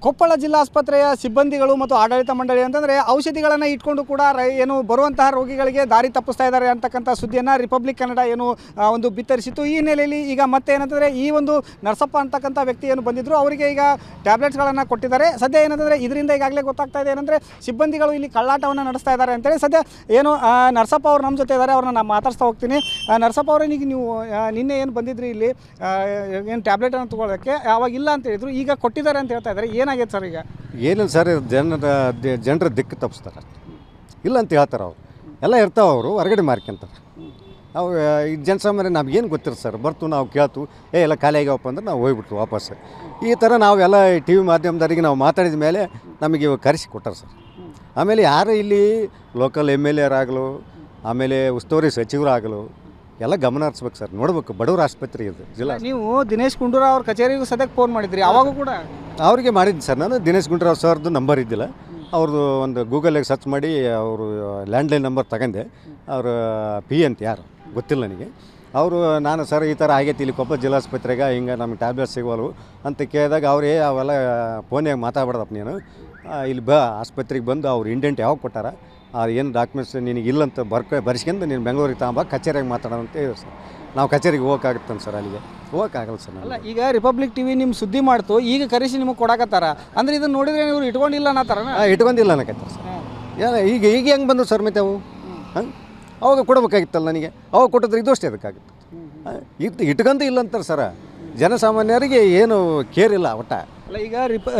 ಕೊಪ್ಪಳ ಜಿಲ್ಲಾ ಆಸ್ಪತ್ರೆಯ ಸಿಬ್ಬಂದಿಗಳು ಮತ್ತು ಆಡಳಿತ ಮಂಡಳಿ ಅಂತಂದರೆ ಔಷಧಿಗಳನ್ನು ಇಟ್ಕೊಂಡು ಕೂಡ ಏನು ಬರುವಂತಹ ರೋಗಿಗಳಿಗೆ ದಾರಿ ತಪ್ಪಿಸ್ತಾ ಇದ್ದಾರೆ ಅಂತಕ್ಕಂಥ ಸುದ್ದಿಯನ್ನು ರಿಪಬ್ಲಿಕ್ ಕನ್ನಡ ಏನು ಒಂದು ಬಿತ್ತರಿಸಿತ್ತು. ಈ ಹಿನ್ನೆಲೆಯಲ್ಲಿ ಈಗ ಮತ್ತೆ ಏನಂತಂದರೆ ಈ ಒಂದು ನರಸಪ್ಪ ಅಂತಕ್ಕಂಥ ವ್ಯಕ್ತಿ ಏನು ಬಂದಿದ್ದರು ಅವರಿಗೆ ಈಗ ಟ್ಯಾಬ್ಲೆಟ್ಸ್ಗಳನ್ನು ಕೊಟ್ಟಿದ್ದಾರೆ. ಸದ್ಯ ಏನಂತಂದರೆ ಇದರಿಂದ ಈಗಾಗಲೇ ಗೊತ್ತಾಗ್ತಾ ಇದೆ ಏನಂದರೆ ಸಿಬ್ಬಂದಿಗಳು ಇಲ್ಲಿ ಕಳ್ಳಾಟವನ್ನು ನಡೆಸ್ತಾ ಇದ್ದಾರೆ ಅಂತೇಳಿ. ಸದ್ಯ ಏನು ನರಸಪ್ಪ ಅವರು ನಮ್ಮ ಜೊತೆ ಇದ್ದಾರೆ, ಅವ್ರನ್ನ ನಾನು ಮಾತಾಡ್ಸ್ತಾ ಹೋಗ್ತೀನಿ. ನರಸಪ್ಪ ಅವರಿಗೆ ನೀವು ನಿನ್ನೆ ಏನು ಬಂದಿದ್ರಿ ಇಲ್ಲಿ ಏನು ಟ್ಯಾಬ್ಲೆಟನ್ನು ತೊಗೊಳ್ಳೋಕ್ಕೆ ಅವಾಗ ಇಲ್ಲ ಅಂತ ಹೇಳಿದ್ರು, ಈಗ ಕೊಟ್ಟಿದ್ದಾರೆ ಅಂತ ಹೇಳ್ತಾ ಇದ್ದಾರೆ. ಏನಾಗಿದೆ ಸರ್? ಈಗ ಏನಿಲ್ಲ ಸರ್, ಜನರ ದಿಕ್ಕು ತಪ್ಪಿಸ್ತಾರೆ, ಇಲ್ಲ ಅಂತ ಹೇಳ್ತಾರೆ. ಅವರು ಎಲ್ಲ ಇರ್ತಾವೆ, ಅವರು ಹೊರಗಡೆ ಮಾರ್ಕೊಂತಾರೆ. ಅವ್ರು ಈ ಜನಸಾಮಾನ್ಯ ನಮಗೇನು ಗೊತ್ತಿರುತ್ತೆ ಸರ್, ಬರ್ತು ನಾವು ಕೇಳ್ತು ಎಲ್ಲ ಖಾಲಿ ಆಗ್ಯಾವಪ್ಪ ಅಂದ್ರೆ ನಾವು ಹೋಗ್ಬಿಟ್ರು ವಾಪಸ್. ಈ ಥರ ನಾವೆಲ್ಲ ಟಿ ವಿ ಮಾಧ್ಯಮದವರಿಗೆ ನಾವು ಮಾತಾಡಿದ ಮೇಲೆ ನಮಗೆ ಕರೆಸಿ ಕೊಟ್ಟಾರೆ ಸರ್. ಆಮೇಲೆ ಯಾರು ಇಲ್ಲಿ ಲೋಕಲ್ MLA ಆಗಲು, ಆಮೇಲೆ ಉಸ್ತುವಾರಿ ಸಚಿವರಾಗಲು ಎಲ್ಲ ಗಮನ ಹರಿಸ್ಬೇಕು ಸರ್, ನೋಡ್ಬೇಕು. ಬಡವ್ರ ಆಸ್ಪತ್ರೆ ಇದು ಜಿಲ್ಲಾ. ನೀವು ದಿನೇಶ್ ಗುಂಡೂರಾವ್ ಅವ್ರ ಕಚೇರಿಗೂ ಸದ್ಯಕ್ಕೆ ಫೋನ್ ಮಾಡಿದ್ರಿ, ಅವಾಗೂ ಕೂಡ ಅವ್ರಿಗೆ ಮಾಡಿದ್ದು ಸರ್. ನಾನು ದಿನೇಶ್ ಗುಂಡೂರಾವ್ ಸರ್ದು ನಂಬರ್ ಇದ್ದಿಲ್ಲ, ಅವ್ರದ್ದು ಒಂದು ಗೂಗಲ್ಗೆ ಸರ್ಚ್ ಮಾಡಿ ಅವರು ಲ್ಯಾಂಡ್ಲೈನ್ ನಂಬರ್ ತಗೊಂಡೆ. ಅವರು ಅಂತ ಯಾರು ಗೊತ್ತಿಲ್ಲ ನನಗೆ. ಅವರು ನಾನು ಸರ್ ಈ ಥರ ಆಗೈತಿ ಇಲ್ಲಿ ಕೊಪ್ಪಳ ಜಿಲ್ಲಾಸ್ಪತ್ರೆಗೆ, ಹಿಂಗೆ ನಮಗೆ ಟ್ಯಾಬ್ಲೆಟ್ಸ್ ಸಿಗೋಲ್ವು ಅಂತ ಕೇಳಿದಾಗ ಅವರೇ ಅವೆಲ್ಲ ಫೋನ್ಯಾಗ ಮಾತಾಡ್ಬಾರ್ದಪ್ಪ ನೀನು, ಇಲ್ಲಿ ಆಸ್ಪತ್ರೆಗೆ ಬಂದು ಅವ್ರು ಇಂಡೆಂಟ್ ಯಾವಾಗ ಕೊಟ್ಟಾರ, ಏನು ಡಾಕ್ಯುಮೆಂಟ್ಸ್ ನಿನಗೆ ಇಲ್ಲಂತ ಬರ್ಸ್ಕೊಂಡು ನೀನು ಬೆಂಗಳೂರಿಗೆ ತಗೊಂಬ ಕಚೇರಿಗೆ ಮಾತಾಡೋಣ ಅಂತ ಹೇಳಿ ಸರ್. ನಾವು ಕಚೇರಿಗೆ ಹೋಗೋಕ್ಕಾಗುತ್ತಂತ ಸರ್, ಅಲ್ಲಿಗೆ ಹೋಗೋಕ್ಕಾಗಲ್ಲ ಸರ್. ಅಲ್ಲ, ಈಗ ರಿಪಬ್ಲಿಕ್ ಟಿವಿ ನಿಮ್ಮ ಸುದ್ದಿ ಮಾಡ್ತು, ಈಗ ಕರೆಸಿ ನಿಮಗೆ ಕೊಡಕತ್ತಾರ ಅಂದ್ರೆ ಇದನ್ನು ನೋಡಿದ್ರೆ ಇವ್ರು ಇಟ್ಕೊಂಡಿಲ್ಲ ಅನ್ನತ್ತಾರ? ಇಟ್ಕೊಂಡಿಲ್ಲ ಅನ್ನಕತ್ತಾರ ಸರ್. ಈಗ ಹೆಂಗೆ ಬಂದು ಸರ್ ಮತ್ತೆ ಅವು ಅವಾಗ ಕೊಡಬೇಕಾಗಿತ್ತಲ್ಲ ನನಗೆ, ಅವಾಗ ಕೊಟ್ಟಿದ್ರೆ ಇದು ಅಷ್ಟೇ ಅದಕ್ಕಾಗುತ್ತೆ. ಇಟ್ಕೊಂತ ಇಲ್ಲ ಅಂತಾರೆ ಸರ್. ಜನಸಾಮಾನ್ಯರಿಗೆ ಏನು ಕೇರ್ ಇಲ್ಲ ಒಟ್ಟ. ಅಲ್ಲ, ಈಗ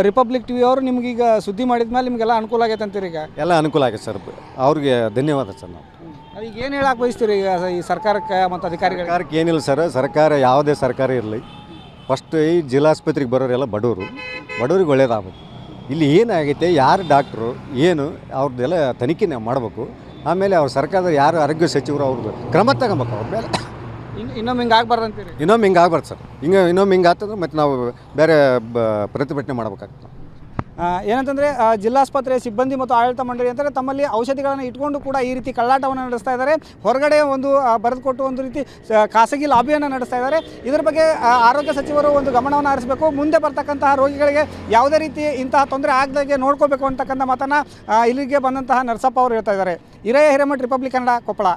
ರಿಪಬ್ಲಿಕ್ ಟಿವಿ ಅವರು ನಿಮ್ಗೀಗ ಸುದ್ದಿ ಮಾಡಿದ ಮೇಲೆ ನಿಮಗೆಲ್ಲ ಅನುಕೂಲ ಆಗೈತೆ ಅಂತೀರಿ? ಈಗ ಎಲ್ಲ ಅನುಕೂಲ ಆಗೈತೆ ಸರ್, ಅವ್ರಿಗೆ ಧನ್ಯವಾದ ಸರ್. ನಾವು ಈಗ ಏನು ಹೇಳಕ್ಕೆ ಬಯಸ್ತೀರಿ ಈಗ ಈ ಸರ್ಕಾರಕ್ಕೆ ಮತ್ತು ಅಧಿಕಾರಿಗಳಿಗೆ? ಸರ್ಕಾರಕ್ಕೆ ಏನಿಲ್ಲ ಸರ್, ಸರ್ಕಾರ ಯಾವುದೇ ಸರ್ಕಾರ ಇರಲಿ, ಫಸ್ಟ್ ಈ ಜಿಲ್ಲಾಸ್ಪತ್ರೆಗೆ ಬರೋರೆಲ್ಲ ಬಡವ್ರಿಗೆ ಒಳ್ಳೇದಾಗಬೇಕು. ಇಲ್ಲಿ ಏನಾಗೈತೆ, ಯಾರು ಡಾಕ್ಟ್ರು ಏನು ಅವ್ರದ್ದೆಲ್ಲ ತನಿಖೆ ನಾವು ಮಾಡಬೇಕು. ಆಮೇಲೆ ಅವ್ರ ಸರ್ಕಾರದ ಯಾರು ಆರೋಗ್ಯ ಸಚಿವರು ಅವ್ರದ್ದು ಕ್ರಮ ತಗೊಬೇಕು ಅವ್ರ ಮೇಲೆ. ಇನ್ನೊಮ್ಮೆ ಹಿಂಗೆ ಆಗ್ಬಾರ್ದು ಅಂತೀರಿ? ಇನ್ನೊಮ್ಮೆ ಹಿಂಗೆ ಆಗ್ಬಾರ್ದು ಸರ್. ಇನ್ನೊಮ್ಮೆ ಹಿಂಗೆ ಆಗ್ತಂದ್ರೆ ಮತ್ತು ನಾವು ಬೇರೆ ಪ್ರತಿಭಟನೆ ಮಾಡಬೇಕಾಗ್ತದೆ. ಏನಂತಂದರೆ ಜಿಲ್ಲಾಸ್ಪತ್ರೆಯ ಸಿಬ್ಬಂದಿ ಮತ್ತು ಆಡಳಿತ ಮಂಡಳಿ ಅಂತಾರೆ ತಮ್ಮಲ್ಲಿ ಔಷಧಿಗಳನ್ನು ಇಟ್ಕೊಂಡು ಕೂಡ ಈ ರೀತಿ ಕಳ್ಳಾಟವನ್ನು ನಡೆಸ್ತಾ ಇದ್ದಾರೆ. ಹೊರಗಡೆ ಒಂದು ಬರೆದುಕೊಟ್ಟು ಒಂದು ರೀತಿ ಖಾಸಗಿ ಲಾಬಿಯನ್ನು ನಡೆಸ್ತಾ ಇದ್ದಾರೆ. ಇದರ ಬಗ್ಗೆ ಆರೋಗ್ಯ ಸಚಿವರು ಒಂದು ಗಮನವನ್ನು ಹರಿಸಬೇಕು. ಮುಂದೆ ಬರ್ತಕ್ಕಂತಹ ರೋಗಿಗಳಿಗೆ ಯಾವುದೇ ರೀತಿ ಇಂತಹ ತೊಂದರೆ ಆಗದಾಗೆ ನೋಡ್ಕೋಬೇಕು ಅಂತಕ್ಕಂಥ ಮಾತನ್ನು ಇಲ್ಲಿಗೆ ಬಂದಂತಹ ನರಸಪ್ಪ ಅವರು ಹೇಳ್ತಾ ಇದ್ದಾರೆ. ಹಿರೇಮಠ, ರಿಪಬ್ಲಿಕ್ ಕನ್ನಡ, ಕೊಪ್ಪಳ.